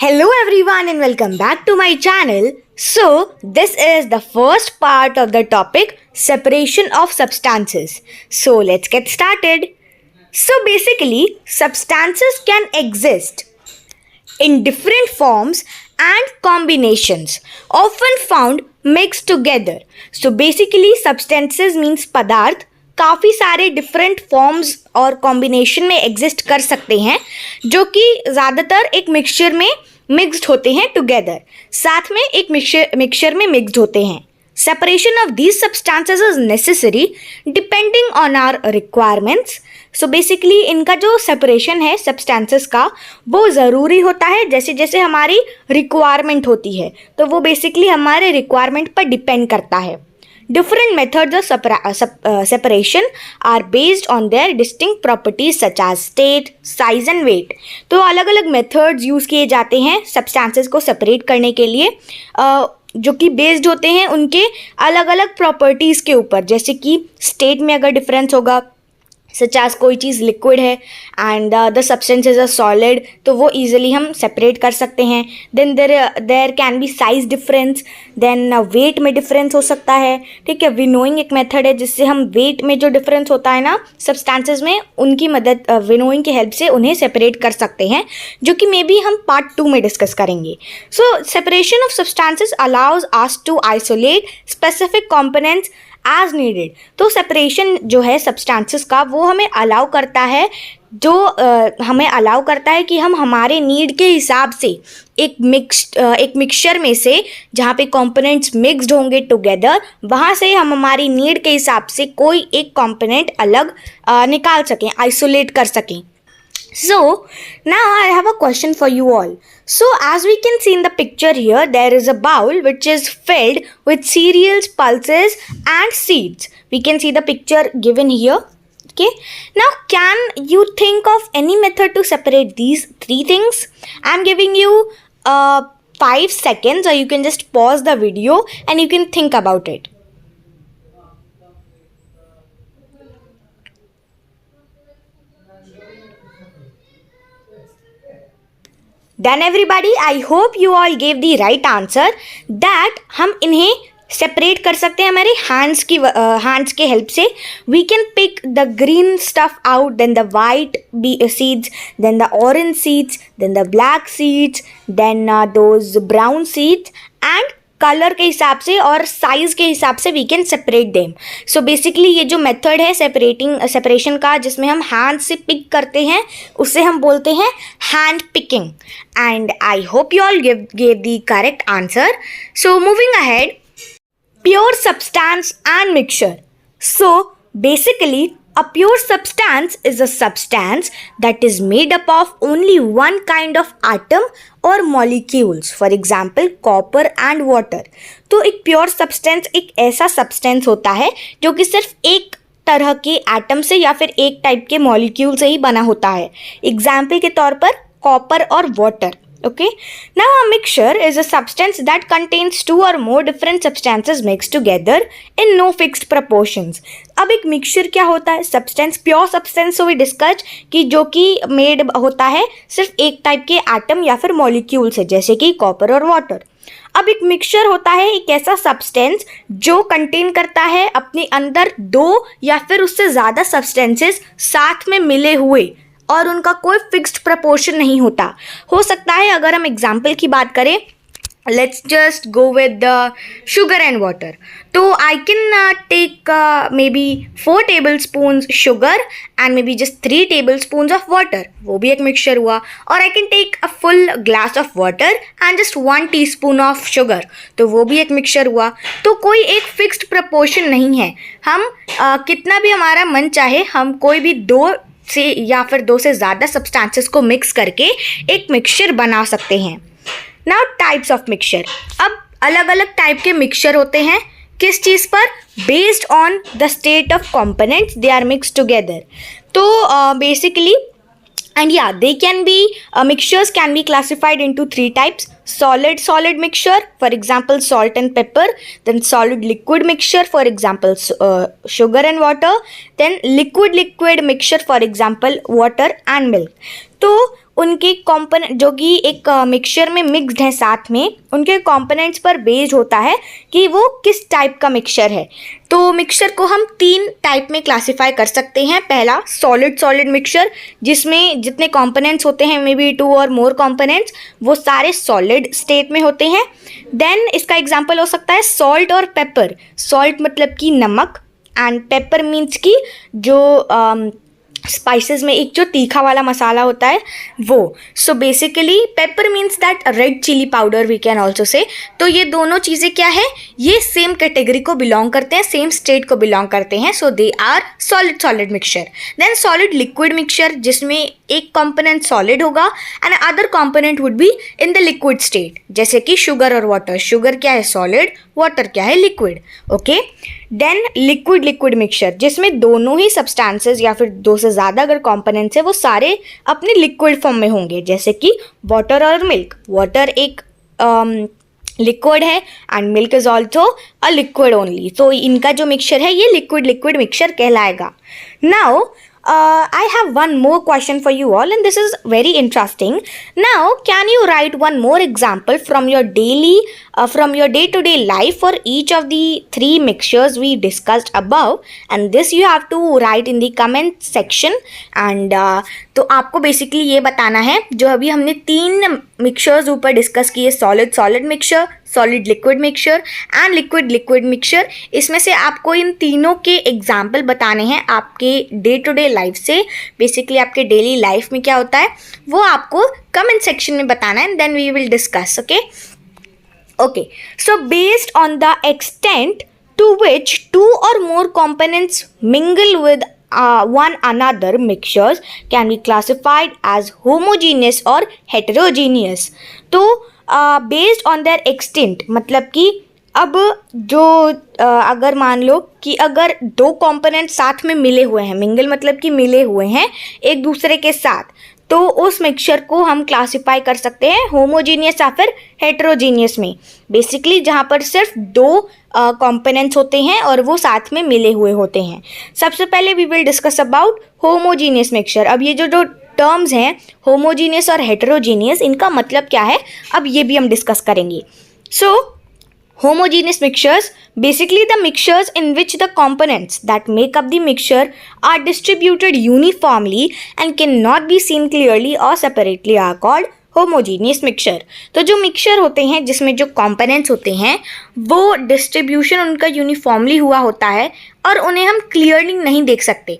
Hello everyone and welcome back to my channel. So this is the first part of the topic separation of substances. So let's get started. So basically substances can exist in different forms and combinations, often found mixed together. So basically substances means पदार्थ काफ़ी सारे different forms और combination में exist कर सकते हैं जो कि ज़्यादातर एक मिक्सचर में मिक्स्ड होते हैं टुगेदर, साथ में एक मिक्सचर में मिक्स्ड होते हैं. Separation of these substances is necessary depending on our requirements. So basically इनका जो सेपरेशन है सब्सटेंसेस का वो ज़रूरी होता है जैसे जैसे हमारी रिक्वायरमेंट होती है, तो वो बेसिकली हमारे रिक्वायरमेंट पर डिपेंड करता है. Different methods of separation are based on their distinct properties such as state, size and weight. तो अलग अलग methods यूज़ किए जाते हैं substances को separate करने के लिए जो कि बेस्ड होते हैं उनके अलग अलग प्रॉपर्टीज़ के ऊपर. जैसे कि स्टेट में अगर डिफरेंस होगा सच एज कोई चीज़ लिक्विड है and the substance is a solid, तो वो ईजिली हम सेपरेट कर सकते हैं. Then there can be size difference, then weight में डिफरेंस हो सकता है. ठीक है, विनोइंग एक मेथड है जिससे हम वेट में जो डिफरेंस होता है ना सब्सटेंसेस में, उनकी मदद विनोइंग की हेल्प से उन्हें सेपरेट कर सकते हैं, जो कि मे बी हम पार्ट 2 में डिस्कस करेंगे. So separation of substances allows us to isolate specific components as needed. तो सेपरेशन जो है सब्सटेंसेस का वो हमें अलाउ करता है कि हम हमारे नीड के हिसाब से एक मिक्सचर में से जहाँ पे कंपोनेंट्स मिक्स्ड होंगे टुगेदर, वहाँ से हम हमारी नीड के हिसाब से कोई एक कंपोनेंट अलग निकाल सकें, आइसोलेट कर सकें. So now I have a question for you all. So as we can see in the picture here, there is a bowl which is filled with cereals, pulses and seeds. We can see the picture given here. Okay. Now can you think of any method to separate these three things? I'm giving you 5 seconds, or you can just pause the video and you can think about it. Then everybody, I hope you all gave the right answer that हम इन्हें separate कर सकते हैं हमारे hands के help से. We can pick the green stuff out, then the white seeds, then the orange seeds, then the black seeds, then those brown seeds and colour के हिसाब से और साइज़ के हिसाब से we can separate them. So basically ये जो method है सेपरेशन का जिसमें हम हैंड से पिक करते हैं उसे हम बोलते हैं hand picking. And I hope you all gave the correct answer. So moving ahead, pure substance and mixture. So basically a pure substance is a substance that is made up of only one kind of atom or molecules. For example, copper and water. तो एक pure substance एक ऐसा substance होता है जो कि सिर्फ एक तरह के एटम से या फिर एक टाइप के मॉलिक्यूल से ही बना होता है. एग्जाम्पल के तौर पर कॉपर और water. Okay. Now a mixture is a substance that contains 2 or more different substances mixed together in no fixed proportions. अब एक मिक्सचर क्या होता है? सब्सटेंस, प्योर सब्सटेंस को भी डिस्कस कि जो कि मेड होता है सिर्फ एक टाइप के एटम या फिर मॉलिक्यूल से, जैसे कि कॉपर और वाटर. अब एक मिक्सचर होता है एक ऐसा सब्सटेंस जो कंटेन करता है अपने अंदर 2 या फिर उससे ज़्यादा सब्सटेंसेस साथ में मिले हुए और उनका कोई फिक्स्ड प्रपोर्शन नहीं होता. हो सकता है अगर हम एग्जाम्पल की बात करें, let's just go with the sugar and water. तो I can take maybe 4 tablespoons sugar and maybe just 3 tablespoons of water, वो भी एक मिक्सचर हुआ. और I can take a full glass of water and just 1 teaspoon of sugar, तो वो भी एक मिक्सचर हुआ. तो कोई एक फिक्स्ड प्रपोर्शन नहीं है. हम कितना भी हमारा मन चाहे हम कोई भी 2 से या फिर 2 से ज़्यादा सब्सटेंसेस को मिक्स करके एक मिक्सचर बना सकते हैं. Now types of mixture. अब अलग अलग टाइप के मिक्सचर होते हैं किस चीज़ पर? Based on the state of components they are mix together. तो basically and yeah, they can be mixtures can be classified into 3 types. Solid mixture, for example salt and pepper. Then solid liquid mixture, for example sugar and water. Then liquid mixture, for example water and milk. तो उनके component जो कि एक mixture में mixed है साथ में, उनके कंपोनेंट्स पर बेस्ड होता है कि वो किस टाइप का मिक्सचर है। तो मिक्सचर को हम 3 टाइप में क्लासिफाई कर सकते हैं। पहला सॉलिड मिक्सचर, जिसमें जितने कंपोनेंट्स होते हैं, मे बी 2 और मोर कंपोनेंट्स, वो सारे सॉलिड स्टेट में होते हैं। देन इसका एग्जांपल हो सकता है सॉल्ट और पेपर। सॉल्ट मतलब कि नमक, एंड पेपर मीन्स कि जो स्पाइसेस में एक जो तीखा वाला मसाला होता है वो। So basically pepper means that red chilli powder we can also say. तो ये दोनों चीज़ें क्या है, ये सेम कैटेगरी को बिलोंग करते हैं, सेम स्टेट को बिलोंग करते हैं। So they are solid mixture. Then solid liquid mixture, जिसमें एक कंपोनेंट सॉलिड होगा and other component would be in the liquid state, जैसे कि शुगर और वाटर। शुगर क्या है, सॉलिड, वाटर क्या है, liquid. Okay. Then liquid mixture, जिसमें दोनों ही सब्सटेंसेस या फिर 2 से ज़्यादा अगर कंपोनेंट्स है वो सारे अपने लिक्विड फॉर्म में होंगे, जैसे कि वाटर और मिल्क। वाटर एक लिक्विड है and milk is also a liquid only. तो इनका जो मिक्सचर है ये लिक्विड मिक्सचर कहलाएगा। Now I have one more question for you all, and this is very interesting. Now, can you write one more example from your day-to-day life for each of the 3 mixtures we discussed above? And this you have to write in the comment section. And तो आपको basically ये बताना है, जो अभी हमने 3 mixtures ऊपर discuss किए, solid mixture, solid liquid mixture and liquid mixture, इसमें से आपको इन तीनों के एग्जाम्पल बताने हैं आपके डे टू डे लाइफ से। बेसिकली आपके डेली लाइफ में क्या होता है वो आपको कमेंट सेक्शन में बताना है, and then we will discuss. Okay. So based on the extent to which 2 or more components mingle with one another, mixtures can be classified as homogeneous or heterogeneous. तो बेस्ड ऑन देयर एक्सटेंट मतलब कि अब जो अगर मान लो कि अगर 2 component साथ में मिले हुए हैं, मिंगल मतलब कि मिले हुए हैं एक दूसरे के साथ, तो उस मिक्सचर को हम क्लासिफाई कर सकते हैं होमोजीनियस या फिर हेटेरोजीनियस में। बेसिकली जहाँ पर सिर्फ 2 कंपोनेंट्स होते हैं और वो साथ में मिले हुए होते हैं। सबसे पहले we will discuss about homogeneous mixture. अब ये जो टर्म्स हैं होमोजीनियस और हेटेरोजीनियस, इनका मतलब क्या है अब ये भी हम डिस्कस करेंगे। सो homogeneous mixtures, basically the mixtures in which the components that make up the mixture are distributed uniformly and cannot be seen clearly or separately are called homogeneous mixture. तो जो मिक्सचर होते हैं जिसमें जो कंपोनेंट्स होते हैं वो डिस्ट्रीब्यूशन उनका यूनिफॉर्मली हुआ होता है और उन्हें हम क्लियरली नहीं देख सकते।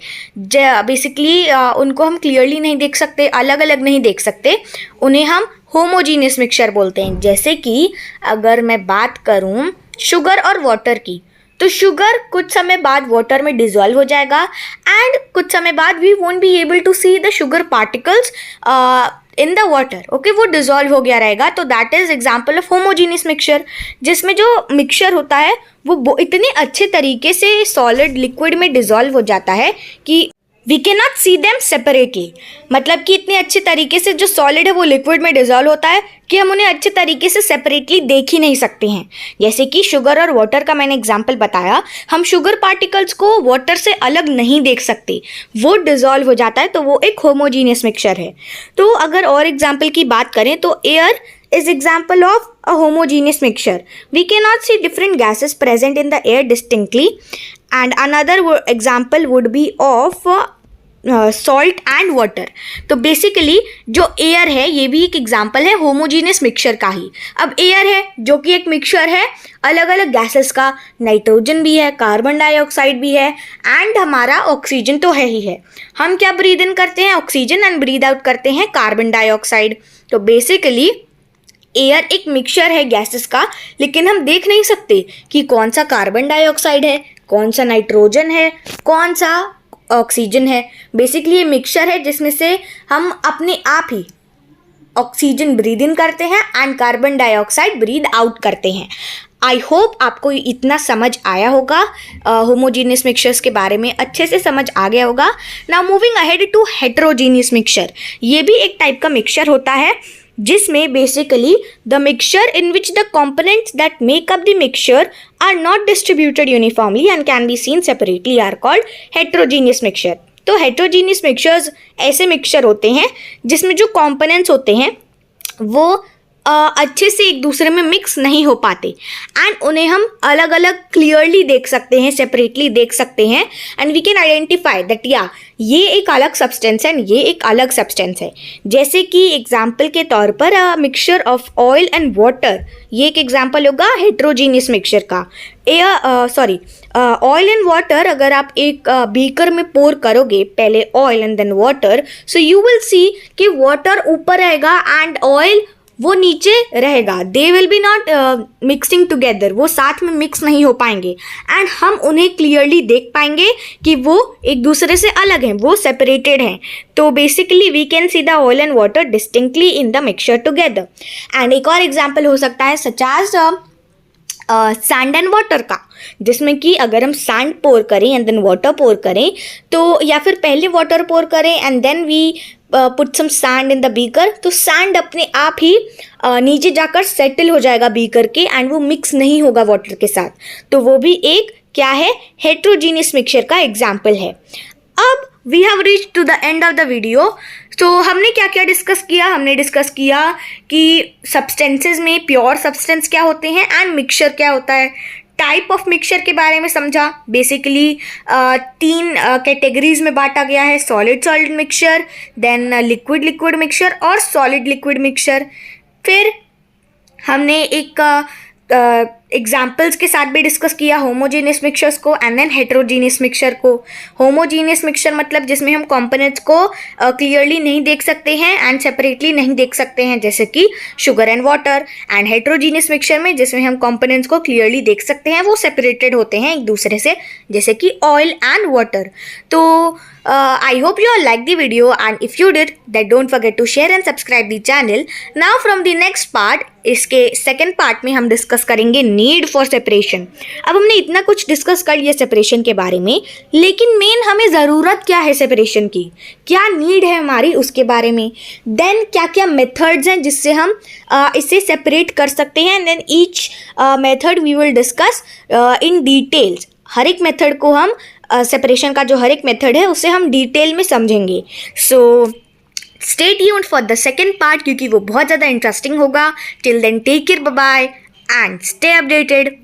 बेसिकली उनको हम क्लियरली नहीं देख सकते, अलग अलग नहीं देख सकते, उन्हें हम होमोजीनियस मिक्सचर बोलते हैं। जैसे कि अगर मैं बात करूं शुगर और वाटर की, तो शुगर कुछ समय बाद वाटर में डिजॉल्व हो जाएगा एंड कुछ समय बाद we won't be able to see the sugar particles in the water. Okay, वो डिजॉल्व हो गया रहेगा। तो that is example of homogeneous mixture, जिसमें जो मिक्सचर होता है वो इतने अच्छे तरीके से सॉलिड लिक्विड में डिजॉल्व हो जाता है कि we can not see them separately. मतलब कि इतने अच्छे तरीके से जो सॉलिड है वो लिक्विड में डिजॉल्व होता है कि हम उन्हें अच्छे तरीके से सेपरेटली देख ही नहीं सकते हैं। जैसे कि शुगर और वाटर का मैंने एग्जांपल बताया, हम शुगर पार्टिकल्स को वाटर से अलग नहीं देख सकते, वो डिजॉल्व हो जाता है, तो वो एक होमोजीनियस मिक्सचर है। तो अगर और एग्जाम्पल की बात करें तो air is example of a homogeneous mixture. We cannot see different gases present in the air distinctly, and another example would be of salt and water. तो बेसिकली जो एयर है ये भी एक एग्जाम्पल है होमोजीनियस मिक्सचर का ही। अब air है जो कि एक मिक्सचर है अलग अलग गैसेस का, नाइट्रोजन भी है, कार्बन डाइऑक्साइड भी है एंड हमारा ऑक्सीजन तो है ही है। हम क्या ब्रीद इन करते हैं, ऑक्सीजन, एंड ब्रीद आउट करते हैं कार्बन डाइऑक्साइड। तो बेसिकली एयर एक मिक्सचर है गैसेस का, लेकिन हम देख नहीं सकते कि कौन सा कार्बन डाइऑक्साइड है, कौन सा नाइट्रोजन है, कौन सा ऑक्सीजन है। बेसिकली ये मिक्सचर है जिसमें से हम अपने आप ही ऑक्सीजन ब्रीद इन करते हैं and carbon dioxide breathe out करते हैं। आई होप आपको इतना समझ आया होगा, होमोजीनियस मिक्सचर्स के बारे में अच्छे से समझ आ गया होगा। Now moving ahead to heterogeneous mixture. ये भी एक टाइप का मिक्सचर होता है जिसमें basically the mixture in which the components that make up the mixture are not distributed uniformly and can be seen separately are called heterogeneous mixture. तो heterogeneous mixtures ऐसे mixture होते हैं जिसमें जो कंपोनेंट्स होते हैं वो अच्छे से एक दूसरे में मिक्स नहीं हो पाते एंड उन्हें हम अलग अलग क्लियरली देख सकते हैं, सेपरेटली देख सकते हैं and we can identify that या ये एक अलग सब्सटेंस है, ये एक अलग सब्सटेंस है। जैसे कि एग्जाम्पल के तौर पर mixture of oil and water, ये एक एग्जाम्पल होगा हेट्रोजीनियस मिक्सचर का। ऑयल एंड वाटर अगर आप एक बीकर में पोर करोगे, पहले oil and then water, so you will see कि वाटर ऊपर रहेगा एंड ऑयल वो नीचे रहेगा। They will be not mixing together, वो साथ में मिक्स नहीं हो पाएंगे एंड हम उन्हें क्लियरली देख पाएंगे कि वो एक दूसरे से अलग हैं, वो सेपरेटेड हैं। तो basically we can see the oil and water distinctly in the mixture together. And एक और एग्जाम्पल हो सकता है such as sand and water का, जिसमें कि अगर हम सैंड पोर करें एंड देन वाटर पोर करें, तो या फिर पहले वाटर पोर करें and then we put some sand in the beaker, तो सैंड अपने आप ही नीचे जाकर सेटल हो जाएगा बीकर के एंड वो मिक्स नहीं होगा वाटर के साथ। तो वो भी एक क्या है, हेट्रोजीनियस मिक्सचर का एग्जाम्पल है। अब we have reach to the end of the video. तो हमने क्या क्या डिस्कस किया? हमने डिस्कस किया कि सब्सटेंसेज में प्योर सब्सटेंस क्या होते हैं एंड मिक्सचर क्या होता है, टाइप ऑफ मिक्सचर के बारे में समझा। बेसिकली 3 कैटेगरीज में बांटा गया है, solid solid mixture, then liquid liquid mixture और सॉलिड लिक्विड मिक्सचर। फिर हमने एक एग्जाम्पल्स के साथ भी डिस्कस किया होमोजेनियस मिक्सचर्स को एंड देन हेट्रोजीनियस मिक्सचर को। होमोजीनियस मिक्सचर मतलब जिसमें हम कंपोनेंट्स को क्लियरली नहीं देख सकते हैं एंड सेपरेटली नहीं देख सकते हैं, जैसे कि sugar and water. And heterogeneous mixture में जिसमें हम कंपोनेंट्स को क्लियरली देख सकते हैं, वो सेपरेटेड होते हैं एक दूसरे से, जैसे कि ऑयल एंड वाटर। तो I hope you all liked the video, and if you did, then don't forget to share and subscribe the channel. Now from the next part, इसके सेकेंड पार्ट में हम डिस्कस करेंगे need for separation. अब हमने इतना कुछ discuss कर लिया सेपरेशन के बारे में, लेकिन मेन हमें ज़रूरत क्या है सेपरेशन की, क्या नीड है हमारी उसके बारे में, देन क्या क्या मेथड्स हैं जिससे हम इसे सेपरेट कर सकते हैं, and then each method we will discuss in details. हर एक मेथड को हम सेपरेशन का जो हर एक मेथड है उसे हम डिटेल में समझेंगे। So stay tuned for the second part, क्योंकि वो बहुत ज़्यादा इंटरेस्टिंग होगा। Till then take care, bye bye and stay updated.